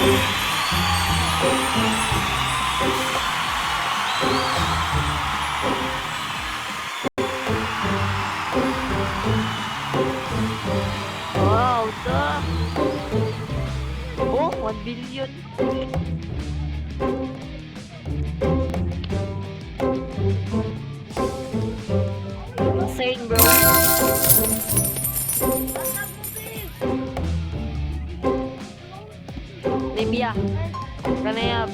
Wow, oh, 1 billion. Insane, bro. Libya, can I have?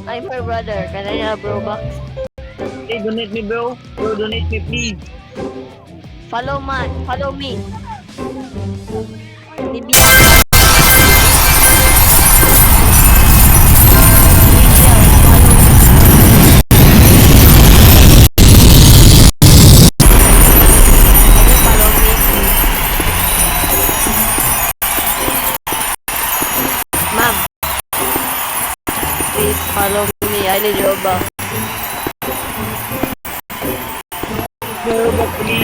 I'm her brother. Can I have Robux? Hey, donate me, bro. Bro, donate me, please. Follow me. Libya. Follow me. Ma'am, please follow me. I need Robux. Bro, but please.